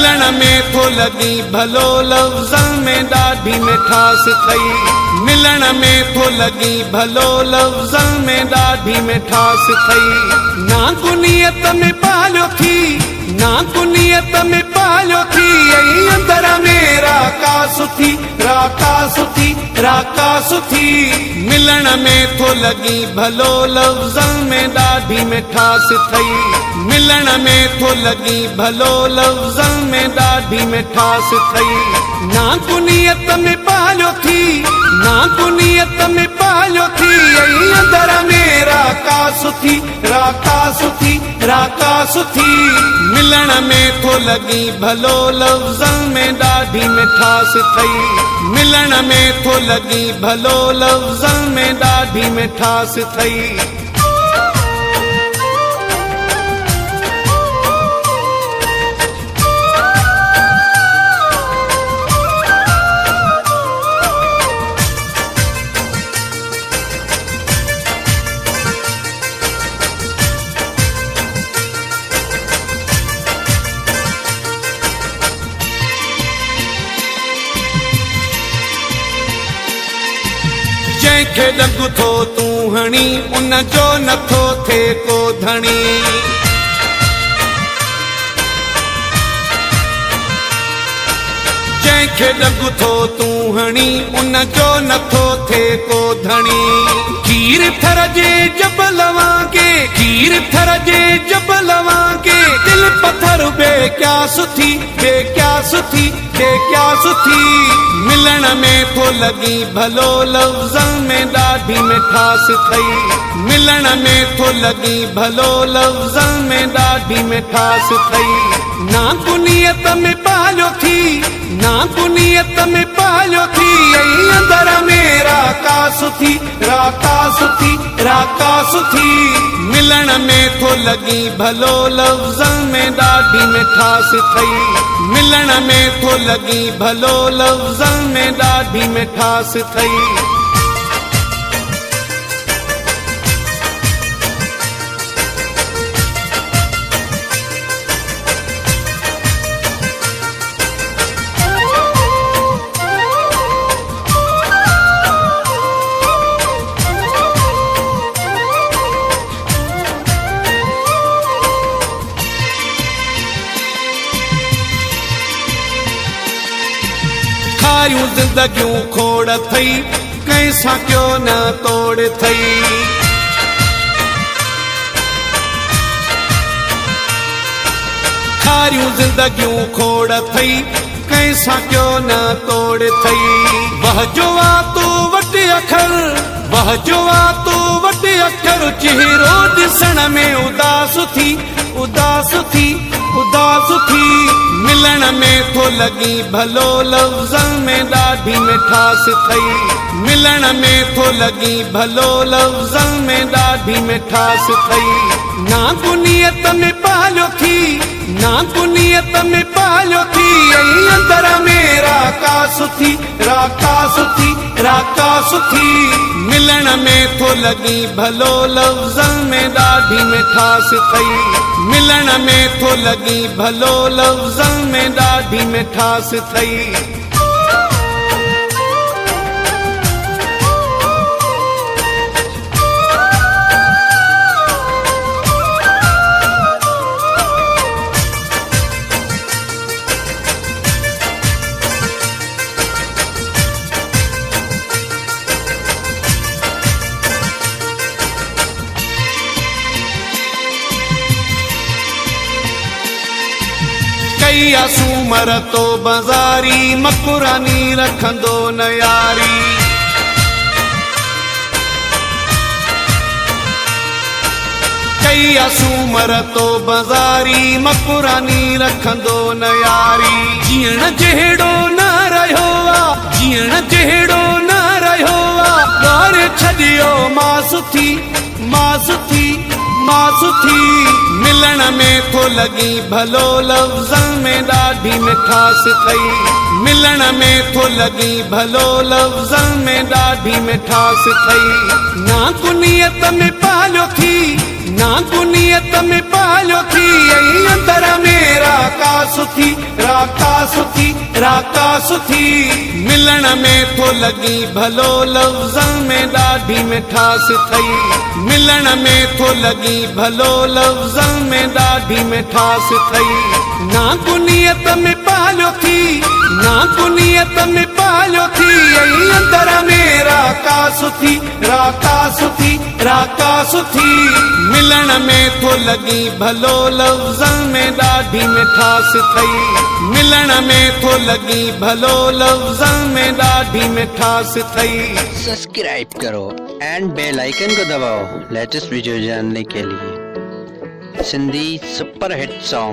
मिलण में थो लगी भलो लफ्ज़न में ॾाढी मिठास थई। मिलण में थो लगी भलो लफ्ज़न में ॾाढी मिठास थई। ना कुनियत में पालियो थी, ना कुनियत में पालियो थी, ऐं अंदर में राका सुथी, राका सुथी, राका सुथी। मिलण में थो लगी भलो लफ्ज़न में ॾाढी मिठास थई। मिलण में थो लगी भलो लफ्ज़न में ॾाढी मिठास थई। ना कुनियत में पालियो थी, ना कुनियत में पालियो थी, ऐं अंदर में राका सुथी, राका सुथी, राका सुथी। मिलण में थो लगी भलो लफ्ज़न में ॾाढी मिठास थई। मिलण में थो लगी भलो लफ्ज़न में ॾाढी मिठास थई। जंहिंखे ॾंग थो तूं हणी, उन जो नथो थिए को धणी। जंहिंखे ॾंग थो तूं हणी, उन जो नथो थिए को धणी। खीर थर जे जबल वांगे, खीर थर जे जबल वांगे, दिल पत्थर बे क्या सुथी, बे क्या सुथी, बे क्या सुथी। मिलण में थो लगी भलो लफ्ज़न में ॾाढी मिठास थई। मिलण में थो लगी भलो लफ्ज़न में ॾाढी मिठास थई। ना कुनियत में पालियो थी, ना कुनियत में पालियो थी, ऐं अंदर में राका सुथी, राका सुथी, राका सुथी। मिलण में थो लगी भलो लफ्ज़न में ॾाढी मिठास थई। मिलण में थो लगी भलो लफ्ज़न में ॾाढी मिठास थई। खायूं ज़िंदगियूं खोड़ थई, कंहिंसां क्यों न तोड़ थई। खायूं ज़िंदगियूं खोड़ थई, कंहिंसां क्यों न तोड़ थई। वहजो आ तो वटि अखर, वहजो आ तो वटि अखर, चेहरो ॾिसण में उदास थी, उदास थी, उदास थी। मिलण में थो लगी भलो लफ्ज़न में ॾाढी मिठास थई। मिलण में थो लगी भलो लफ्ज़न में ॾाढी मिठास थई। ना कुनियत में पालियो थी, ना कुनियत में पालियो थी, ऐं अंदर में राका सुथी, राका सुथी, राका सुथी। मिलण में थो लगी भलो लफ्ज़न में ॾाढी मिठास थई। मिलण में थो लगी भलो लफ्ज़न में ॾाढी मिठास थई। कई सूमर तो बाज़ारी, मकुरानी रखंदो न यारी। कई सूमर तो बाज़ारी, मकुरानी रखंदो न यारी। जीअण जहिड़ो न रहियो आ, जीअण जहिड़ो न रहियो आ, ॿार छॾियो मां सुथी, मां सुथी, मां सुथी। मिलण में थो लगी भलो लफ्ज़न में ॾाढी मिठास थई। मिलण में थो लगी भलो लफ्ज़न में ॾाढी मिठास थई। ना कुनियत में पालियो थी, ना दुनियत में पालो थी यही अंदर मेरा कासुथी राकासुथी राकासुथी मिलण में थो लगी भलो लफ्ज़न में ॾाढी मिठास थई मिलण में थो लगी भलो लफ्ज़न में ॾाढी मिठास थई ना दुनियत में पालो थी ना दुनियत में पालो थी यही अंदर मेरा कासुथी राकासुथी राकासुथी मिलण में थो लगी भलो लफ्ज़न में ॾाढी मिठास थई मिलण में थो लगी भलो लफ्ज़न में ॾाढी मिठास थई। सब्सक्राइब करो एंड बेल आइकन को दबाओ लेटेस्ट वीडियो जानने के लिए। Sindhi super hit song